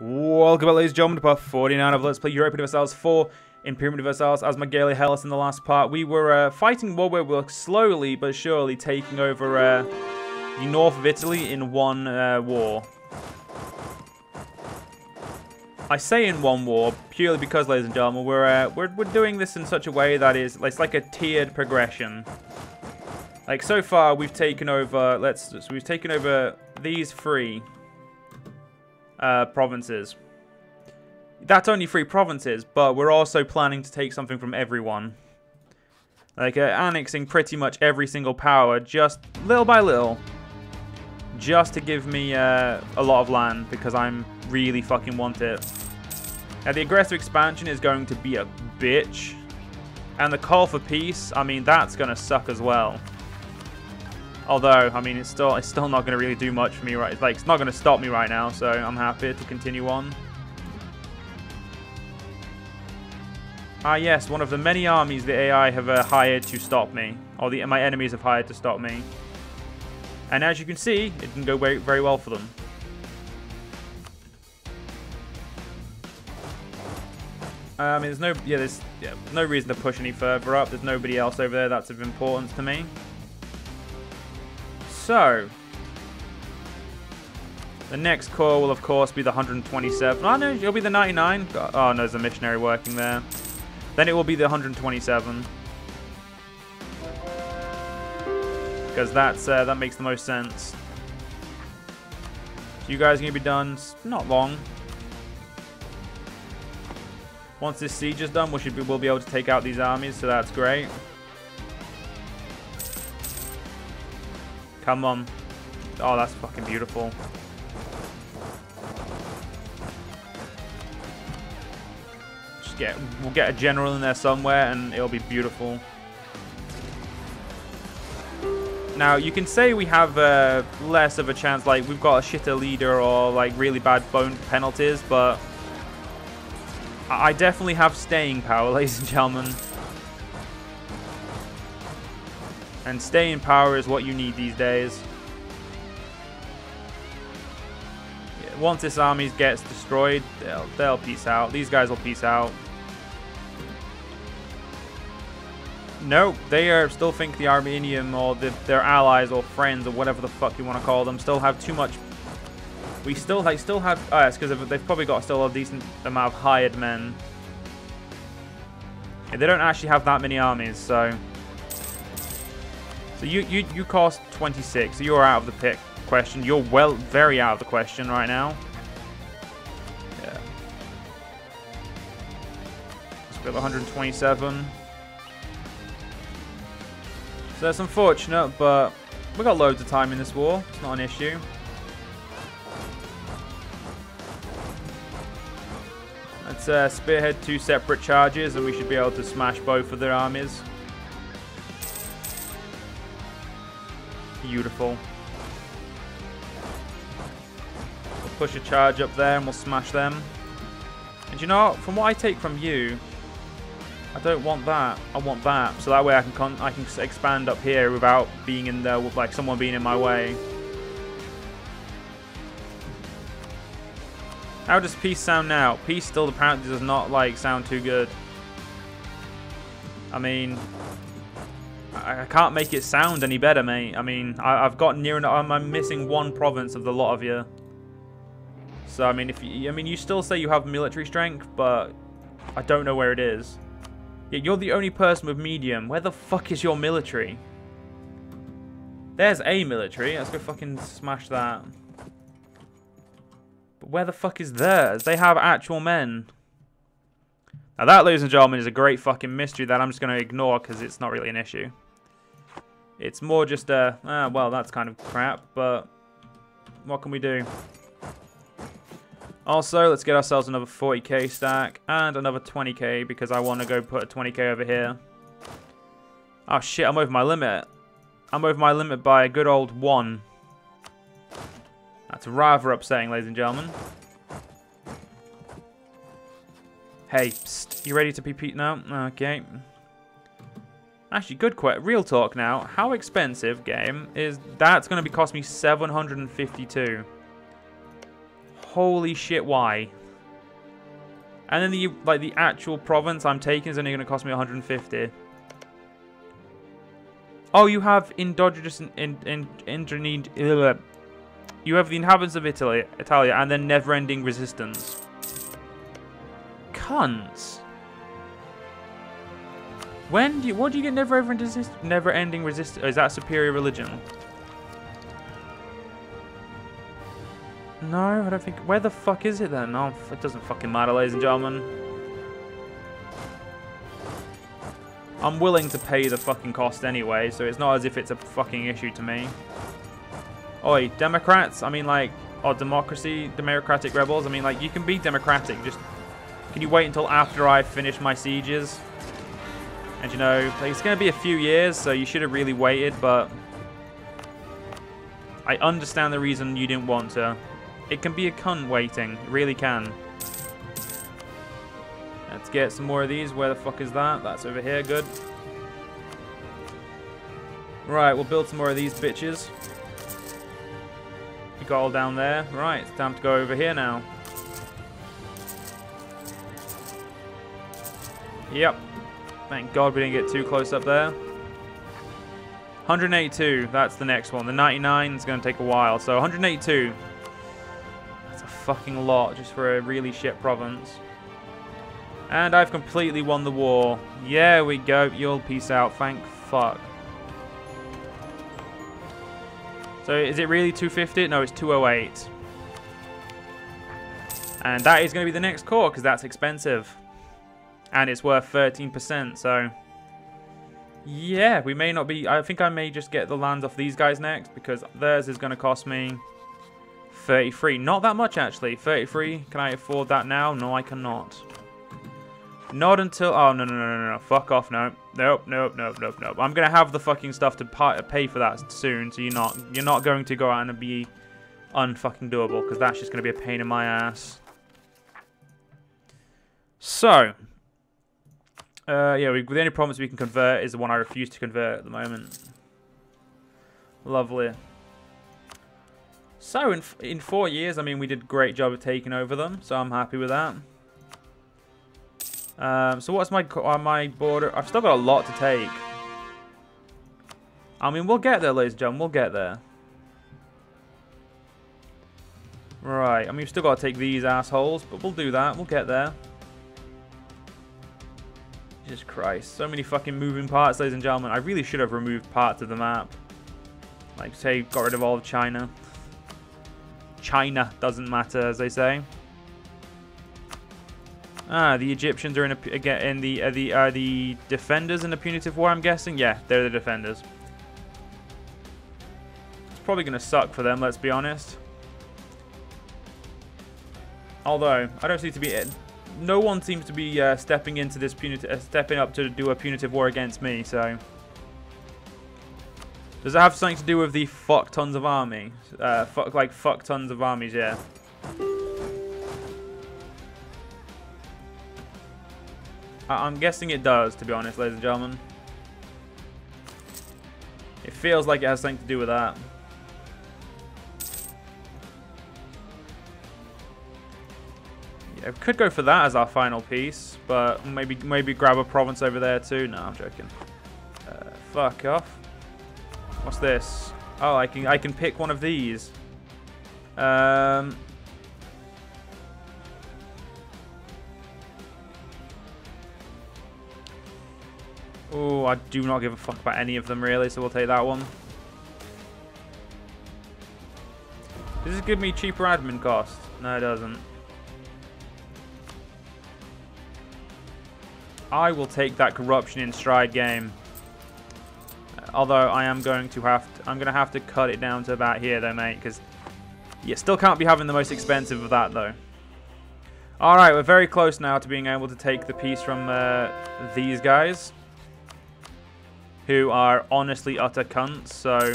Welcome back, ladies and gentlemen, to part 49 of Let's Play Europa Universalis 4 Imperium Universalis. As Magalia Hellas in the last part, we were fighting war where we were slowly but surely taking over the north of Italy in one war. I say in one war purely because, ladies and gentlemen, we're doing this in such a way that it's like a tiered progression. Like so far, we've taken over. We've taken over these three provinces. That's only 3 provinces, but we're also planning to take something from everyone. Like annexing pretty much every single power, just little by little. Just to give me a lot of land, because I'm really fucking want it. Now the aggressive expansion is going to be a bitch. And the call for peace, I mean, that's going to suck as well. Although, I mean, it's still not going to really do much for me, right? Like, it's not going to stop me right now, so I'm happy to continue on. Ah, yes, one of the many armies the AI have hired to stop me. Or my enemies have hired to stop me. And as you can see, it didn't go very, very well for them. I mean, there's no reason to push any further up. There's nobody else over there that's of importance to me. So, the next core will, of course, be the 127. Oh, no, it'll be the 99. Oh, no, there's a missionary working there. Then it will be the 127. Because that makes the most sense. So you guys are going to be done not long. Once this siege is done, we'll be able to take out these armies, so that's great. Come on. Oh, that's fucking beautiful. We'll get a general in there somewhere and it'll be beautiful. Now, you can say we have less of a chance, like we've got a shitter leader or like really bad bone penalties, but I definitely have staying power, ladies and gentlemen. And staying power is what you need these days. Yeah, once this army gets destroyed, they'll peace out. These guys will peace out. No, they still think the Armenian or their allies or friends or whatever the fuck you want to call them still have too much. We still have. It's because they've probably got still a decent amount of hired men. Yeah, they don't actually have that many armies, so. So you cost 26, so you're out of the question. You're very out of the question right now. Yeah. Let's go to 127. So that's unfortunate, but we got loads of time in this war. It's not an issue. Let's spearhead 2 separate charges, and we should be able to smash both of their armies. Beautiful. We'll push a charge up there and we'll smash them. And you know what? From what I take from you, I don't want that. I want that. So that way I can expand up here without being in there with like someone being in my way. How does peace sound now? Peace still apparently does not like sound too good. I mean, I can't make it sound any better, mate. I mean, I've got near enough. I'm missing 1 province of the lot of you. So I mean, you still say you have military strength, but I don't know where it is. Yeah, you're the only person with medium. Where the fuck is your military? There's a military. Let's go fucking smash that. But where the fuck is theirs? They have actual men. Now that, ladies and gentlemen, is a great fucking mystery that I'm just going to ignore because it's not really an issue. It's more just well, that's kind of crap, but what can we do? Also, let's get ourselves another 40k stack and another 20k because I want to go put a 20k over here. Oh shit, I'm over my limit. I'm over my limit by a good old 1. That's rather upsetting, ladies and gentlemen. Hey, psst, you ready to be No? Okay. Actually, good real talk now. How expensive, game, is that's going to be cost me 752? Holy shit, why? And then the actual province I'm taking is only going to cost me 150. Oh, you have endogenous you have the inhabitants of Italia, and then never-ending resistance. Cunts. What do you get never-ending resistance? Oh, is that superior religion? No, I don't think. Where the fuck is it then? Oh, it doesn't fucking matter, ladies and gentlemen. I'm willing to pay the fucking cost anyway, so it's not as if it's a fucking issue to me. Oi, Democrats, I mean like, or democracy, democratic rebels, I mean like, you can be democratic, just, can you wait until after I finish my sieges? And you know, like, it's going to be a few years, so you should have really waited, but I understand the reason you didn't want to. It can be a cunt waiting, it really can. Let's get some more of these. Where the fuck is that? That's over here. Good. Right, we'll build some more of these bitches. You got all down there. Right, it's time to go over here now. Yep. Thank God we didn't get too close up there. 182. That's the next one. The 99 is going to take a while. So 182. That's a fucking lot just for a really shit province. And I've completely won the war. Yeah, we go. You'll peace out. Thank fuck. So is it really 250? No, it's 208. And that is going to be the next core because that's expensive. And it's worth 13%. So yeah, we may not be. I think I may just get the lands off these guys next because theirs is going to cost me 33. Not that much actually. 33. Can I afford that now? No, I cannot. Not until... Oh, no. Fuck off, no. Nope. I'm going to have the fucking stuff to pay for that soon, so you're not going to go out and be unfucking doable, because that's just going to be a pain in my ass. So, yeah, the only province we can convert is the one I refuse to convert at the moment. Lovely. So, in 4 years, I mean, we did a great job of taking over them, so I'm happy with that. So what's my border? I've still got a lot to take. I mean, we'll get there, ladies and gentlemen. We'll get there. Right. I mean, we've still got to take these assholes, but we'll do that. We'll get there. Jesus Christ. So many fucking moving parts, ladies and gentlemen. I really should have removed parts of the map. Like, say, got rid of all of China. China doesn't matter, as they say. Ah, the Egyptians are in the defenders in the punitive war, I'm guessing? Yeah, they're the defenders. It's probably going to suck for them, let's be honest. Although, I don't seem to be... No one seems to be stepping into this stepping up to do a punitive war against me, so... Does it have something to do with the fuck tons of army? Fuck tons of armies, yeah. I'm guessing it does, to be honest, ladies and gentlemen. It feels like it has something to do with that. Yeah, we could go for that as our final piece, but maybe grab a province over there too. No, I'm joking. Fuck off. What's this? Oh, I can pick one of these. Oh, I do not give a fuck about any of them, really, so we'll take that one. Does this give me cheaper admin costs? No, it doesn't. I will take that corruption in stride game. Although I am going to have to cut it down to about here, though, mate, because you still can't be having the most expensive of that, though. Alright, we're very close now to being able to take the piece from these guys, who are honestly utter cunts, so...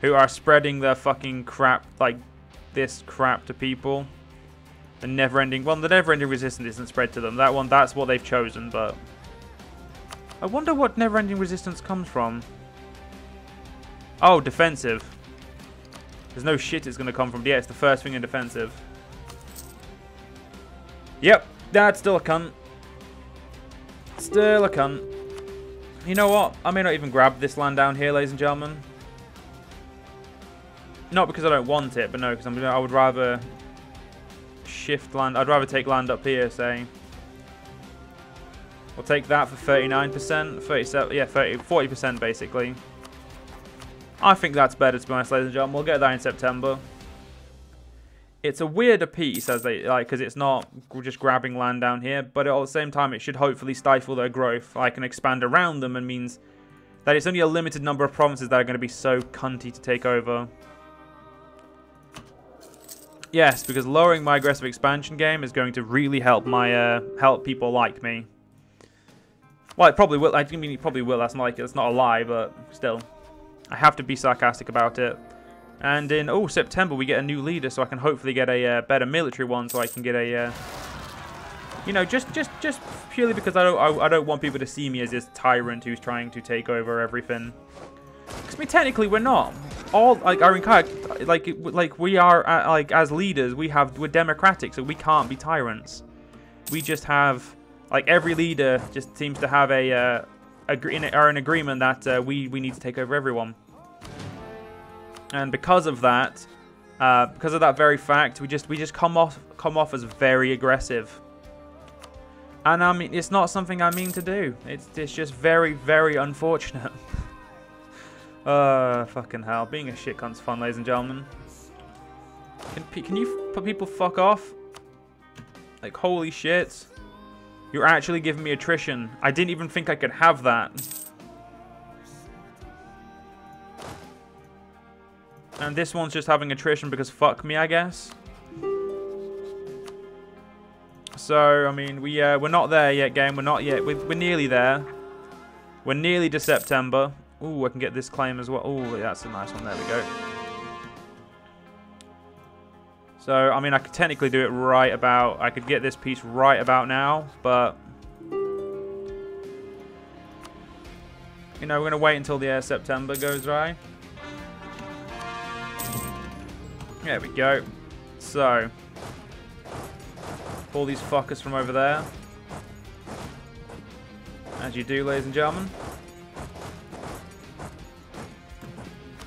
Who are spreading their fucking crap, like this crap to people. The never-ending... Well, the never-ending resistance isn't spread to them. That's what they've chosen, but... I wonder what never-ending resistance comes from. Oh, defensive. There's no shit it's going to come from. Yeah, it's the first thing in defensive. Yep, that's still a cunt. Still a cunt. You know what? I may not even grab this land down here, ladies and gentlemen. Not because I don't want it, but no, because I would rather shift land. I'd rather take land up here, say. We'll take that for 39%, 37, yeah, 40% basically. I think that's better, to be honest, ladies and gentlemen. We'll get that in September. It's a weirder piece, as they like, because it's not just grabbing land down here, but at the same time, it should hopefully stifle their growth. I can expand around them, and means that it's only a limited number of provinces that are going to be so cunty to take over. Yes, because lowering my aggressive expansion game is going to really help my help people like me. Well, it probably will. I mean, it probably will. That's not a lie, but still, I have to be sarcastic about it. And in September we get a new leader, so I can hopefully get a better military one, so I can get a you know, just purely because I don't want people to see me as this tyrant who's trying to take over everything. Because I mean, technically we're not. All like our entire like we are like as leaders we're democratic, so we can't be tyrants. We just have like every leader just seems to have an agreement that we need to take over everyone. And because of that very fact, we just come off as very aggressive. And I mean, it's not something I mean to do. It's just very, very unfortunate. Fucking hell. Being a shit cunt's fun, ladies and gentlemen. Can you people fuck off? Like, holy shit. You're actually giving me attrition. I didn't even think I could have that. And this one's just having attrition because fuck me, I guess. So, I mean, we're not there yet, game. We're not yet. We're nearly there. We're nearly to September. Ooh, I can get this claim as well. Ooh, that's a nice one. There we go. So, I mean, I could technically do it right about... I could get this piece right about now, but... You know, we're going to wait until the September goes by. There we go. So, pull these fuckers from over there. As you do, ladies and gentlemen.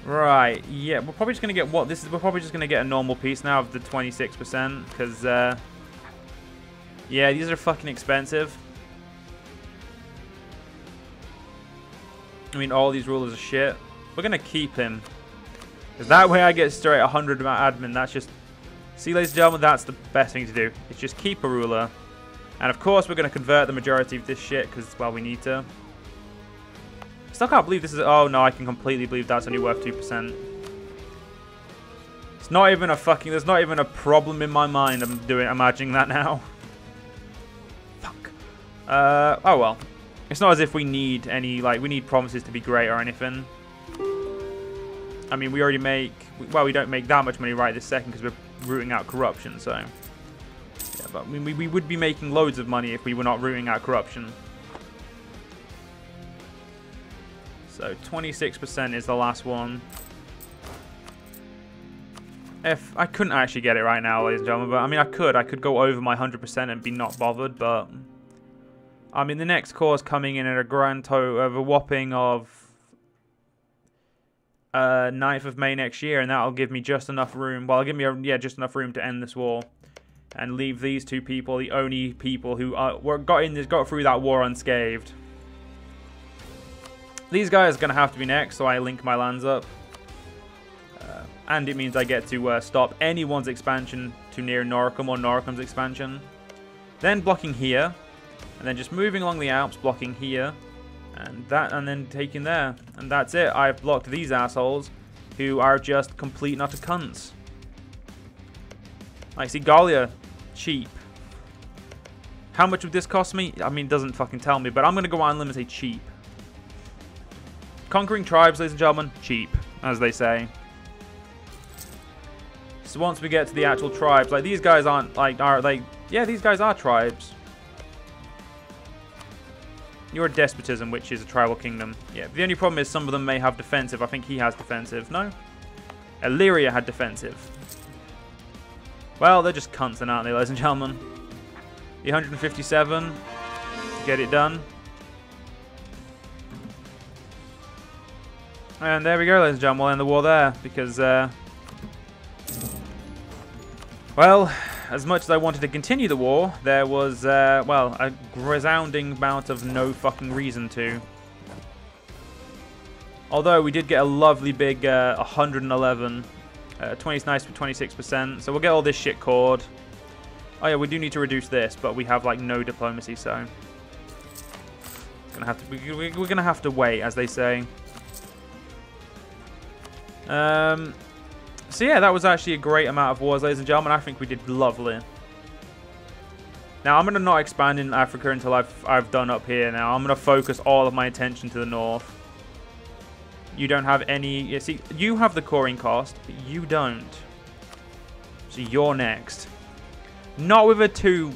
Right, yeah, we're probably just going to get we're probably just going to get a normal piece now of the 26%, because, yeah, these are fucking expensive. I mean, all these rulers are shit. We're going to keep him. Because that way I get straight 100 admin. That's just... See, ladies and gentlemen, that's the best thing to do. It's just keep a ruler. And of course, we're going to convert the majority of this shit, because, well, we need to. Still can't believe this is... Oh, no, I can completely believe that's only worth 2%. It's not even a fucking... There's not even a problem in my mind. I'm imagining that now. Fuck. Oh, well. It's not as if we need any... Like, we need promises to be great or anything. I mean, we already make... Well, we don't make that much money right this second because we're rooting out corruption, so... Yeah, but I mean, we would be making loads of money if we were not rooting out corruption. So, 26% is the last one. If I couldn't actually get it right now, ladies and gentlemen, but I mean, I could go over my 100% and be not bothered, but... I mean, the next course coming in at a grand total of a whopping of... 9th of May next year, and that'll give me just enough room. Well, give me just enough room to end this war, and leave these two people the only people who got through that war unscathed. These guys are gonna have to be next, so I link my lands up, and it means I get to stop anyone's expansion to near Noricum or Noricum's expansion. Then blocking here, and then just moving along the Alps, blocking here. And then taking there. And that's it. I've blocked these assholes who are just complete and utter cunts. I see Gallia. Cheap. How much would this cost me? I mean, it doesn't fucking tell me, but I'm going to go on and say cheap. Conquering tribes, ladies and gentlemen, cheap, as they say. So once we get to the actual tribes, like these guys aren't, like, are they? Yeah, these guys are tribes. You're a despotism, which is a tribal kingdom. Yeah, the only problem is some of them may have defensive. I think he has defensive. No? Illyria had defensive. Well, they're just cunts, aren't they, ladies and gentlemen? The 157 to get it done. And there we go, ladies and gentlemen. We'll end the war there because, well, as much as I wanted to continue the war, there was, well, a resounding amount of no fucking reason to. Although we did get a lovely big 111, 20's nice with 26%, so we'll get all this shit cored. Oh yeah, we do need to reduce this, but we have like no diplomacy, so it's gonna have to. We're gonna have to wait, as they say. So yeah, that was actually a great amount of wars, ladies and gentlemen. I think we did lovely. Now I'm gonna not expand in Africa until I've done up here. Now I'm gonna focus all of my attention to the north. You don't have any. You see, you have the coring cost, but you don't. So you're next. Not with a 2.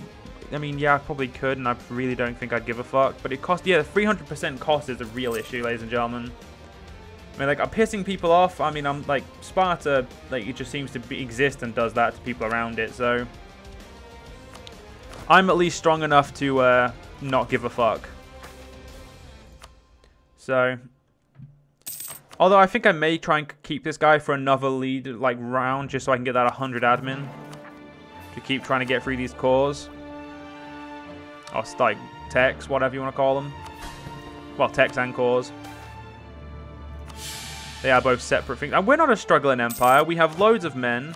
I mean, yeah, I probably could, and I really don't think I'd give a fuck. But it cost, yeah, 300% cost is a real issue, ladies and gentlemen. I mean, like, I'm pissing people off. I mean, I'm like, Sparta, like, it just seems to exist and does that to people around it. So I'm at least strong enough to not give a fuck. So, although I think I may try and keep this guy for another lead, like, round, just so I can get that 100 admin. To keep trying to get through these cores. Or like techs, whatever you want to call them. Well, techs and cores. They are both separate things. And we're not a struggling empire. We have loads of men.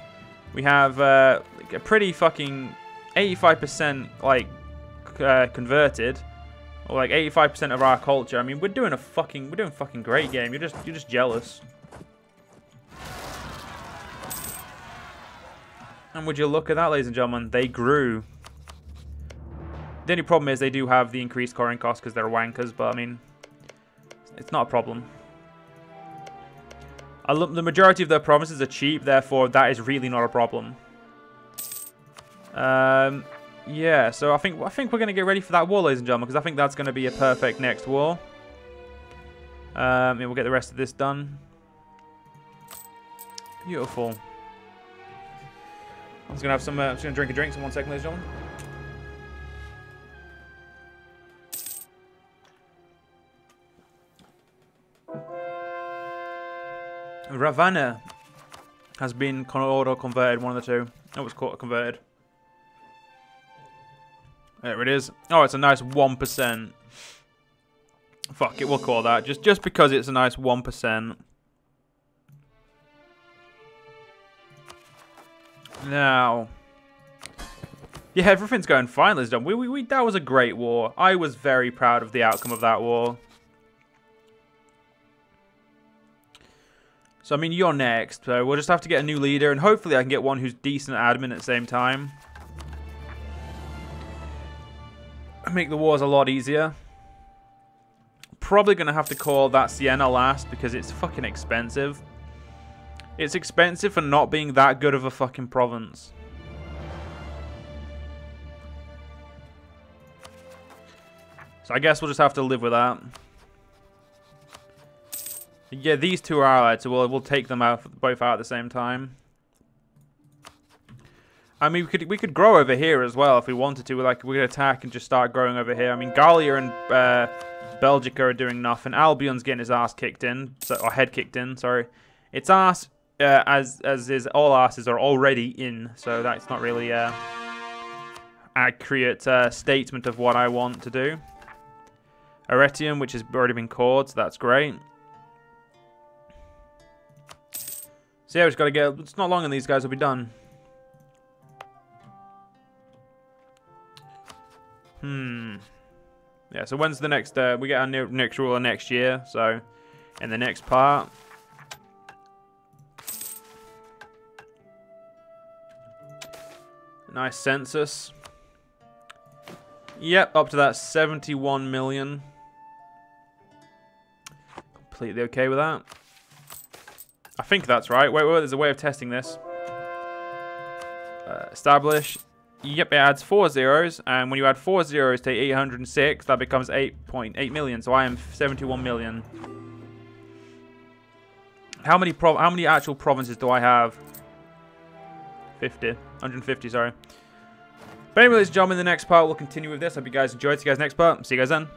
We have a pretty fucking 85% like converted. Or like 85% of our culture. I mean, we're doing fucking great game. You're just jealous. And would you look at that, ladies and gentlemen? They grew. The only problem is they do have the increased coring cost because they're wankers, but I mean, it's not a problem. The majority of their provinces are cheap, therefore that is really not a problem. Yeah, so I think we're gonna get ready for that war, ladies and gentlemen, because I think that's gonna be a perfect next war. And we'll get the rest of this done. Beautiful. I'm just gonna have some. I'm just gonna drink a drink. In 1 second, ladies and gentlemen. Ravenna has been auto-converted, one of the two. Oh, it's converted. There it is. Oh, it's a nice 1%. Fuck it, we'll call that. Just because it's a nice 1%. Now, yeah, everything's going fine, ladies and gentlemen. That was a great war. I was very proud of the outcome of that war. So, I mean, you're next. So we'll just have to get a new leader, and hopefully I can get one who's decent at admin at the same time. Make the wars a lot easier. Probably going to have to call that Siena last because it's fucking expensive. It's expensive for not being that good of a fucking province. So I guess we'll just have to live with that. Yeah, these two are allied, so we'll take them out, both out at the same time. I mean, we could grow over here as well if we wanted to. Like, we could attack and just start growing over here. I mean, Gallia and Belgica are doing nothing. Albion's getting his ass kicked in, or head kicked in. Sorry, its ass. As is all asses are already in, so that's not really accurate statement of what I want to do. Arretium, which has already been cored, so that's great. So yeah, we just gotta get. It's not long, and these guys will be done. Yeah. So when's the next? We get our next ruler next year. So in the next part. Nice census. Yep, up to that 71 million. Completely okay with that. I think that's right. Wait, there's a way of testing this. Establish. Yep, it adds 4 zeros. And when you add 4 zeros to 806, that becomes 8.8 million. So I am 71 million. How many actual provinces do I have? 50. 150, sorry. But anyway, ladies and gentlemen, in the next part, we'll continue with this. Hope you guys enjoyed. See you guys next part. See you guys then.